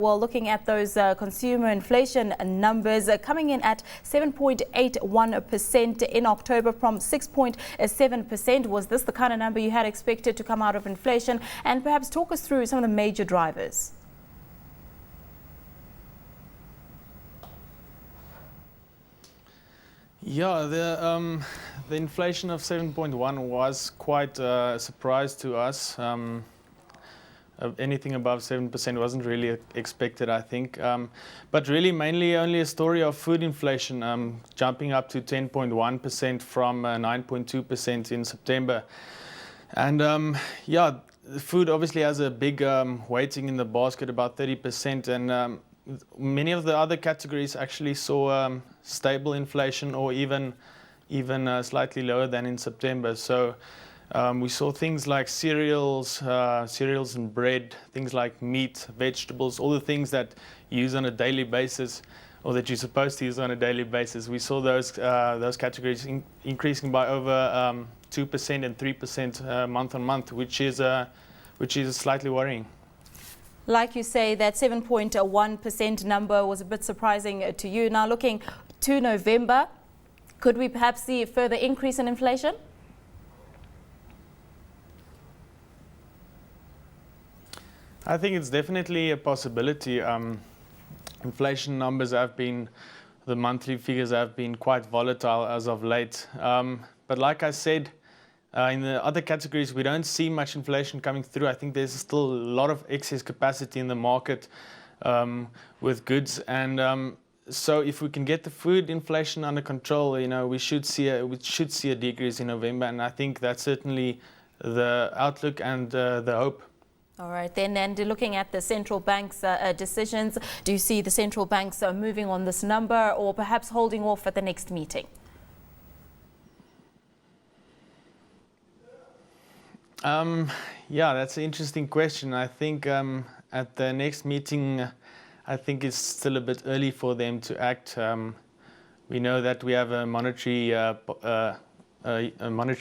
Well, looking at those consumer inflation numbers coming in at 7.81% in October from 6.7%. Was this the kind of number you had expected to come out of inflation? And perhaps talk us through some of the major drivers. Yeah, the inflation of 7.1 was quite a surprise to us. Anything above 7% wasn't really expected, I think. But really mainly only a story of food inflation, jumping up to 10.1% from 9.2% in September. And yeah, food obviously has a big weighting in the basket, about 30%. And many of the other categories actually saw stable inflation or even slightly lower than in September. So we saw things like cereals and bread, things like meat, vegetables, all the things that you use on a daily basis, or that you're supposed to use on a daily basis. We saw those categories increasing by over 2% and 3% month on month, which is slightly worrying. Like you say, that 7.1% number was a bit surprising to you. Now looking to November, could we perhaps see a further increase in inflation? I think it's definitely a possibility. Inflation numbers the monthly figures have been quite volatile as of late. But like I said, in the other categories, we don't see much inflation coming through. I think there's still a lot of excess capacity in the market with goods. And so if we can get the food inflation under control, we should see a decrease in November. And I think that's certainly the outlook and the hope. All right, then, and looking at the central bank's decisions, do you see the central banks moving on this number or perhaps holding off at the next meeting? Yeah, that's an interesting question. I think at the next meeting, I think it's still a bit early for them to act. We know that we have a monetary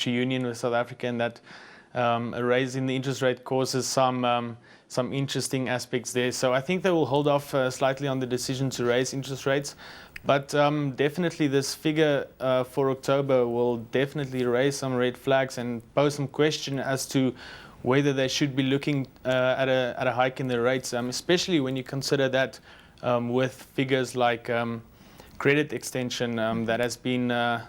union with South Africa, and that a raise in the interest rate causes some interesting aspects there. So I think they will hold off slightly on the decision to raise interest rates. But definitely this figure for October will definitely raise some red flags and pose some question as to whether they should be looking at a hike in the rates, especially when you consider that with figures like credit extension that has been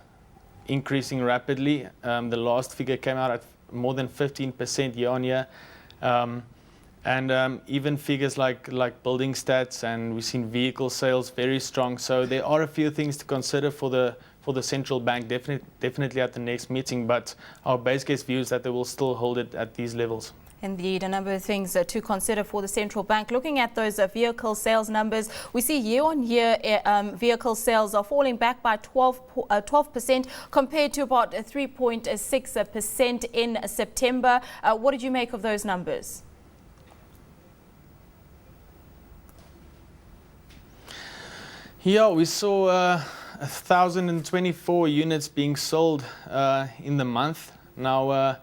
increasing rapidly. The last figure came out at more than 15% year on year. And even figures like building stats, and we've seen vehicle sales very strong. So there are a few things to consider for the central bank, definitely at the next meeting. But our base case view is that they will still hold it at these levels. Indeed, a number of things to consider for the central bank. Looking at those vehicle sales numbers, we see year-on-year vehicle sales are falling back by 12% compared to about 3.6% in September. What did you make of those numbers? Yeah, we saw 1,024 units being sold in the month. Now,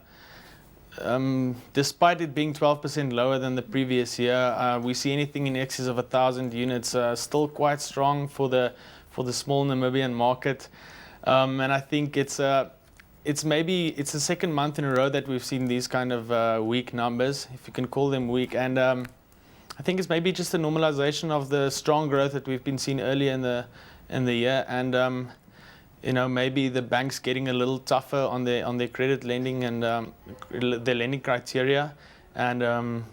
despite it being 12% lower than the previous year, we see anything in excess of 1,000 units still quite strong for the small Namibian market. And I think it's the second month in a row that we've seen these kind of weak numbers, if you can call them weak. And I think it's maybe just a normalization of the strong growth that we've been seeing earlier in the year, and maybe the banks getting a little tougher on their credit lending and their lending criteria, and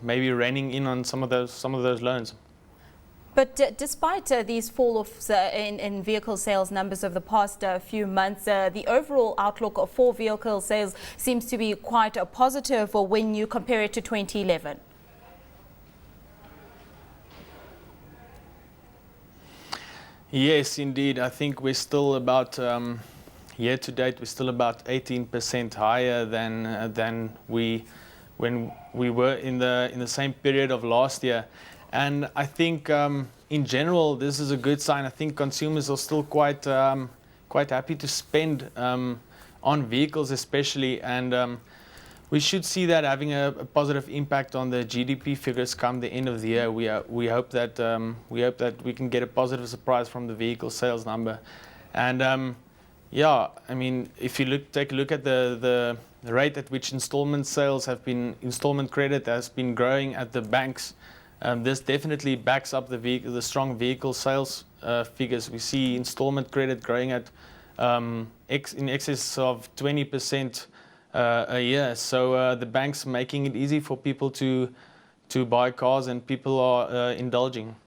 maybe reining in on some of those loans. But despite these fall-offs in vehicle sales numbers over the past few months, the overall outlook for vehicle sales seems to be quite positive when you compare it to 2011. Yes, indeed. I think we're still about year to date. We're still about 18% higher than when we were in the same period of last year. And I think in general this is a good sign. I think consumers are still quite happy to spend on vehicles, especially. And We should see that having a positive impact on the GDP figures come the end of the year. We hope that we can get a positive surprise from the vehicle sales number, and yeah, I mean, if you take a look at the rate at which installment credit has been growing at the banks, this definitely backs up the strong vehicle sales figures. We see installment credit growing at in excess of 20% a year. So the banks making it easy for people to buy cars, and people are indulging.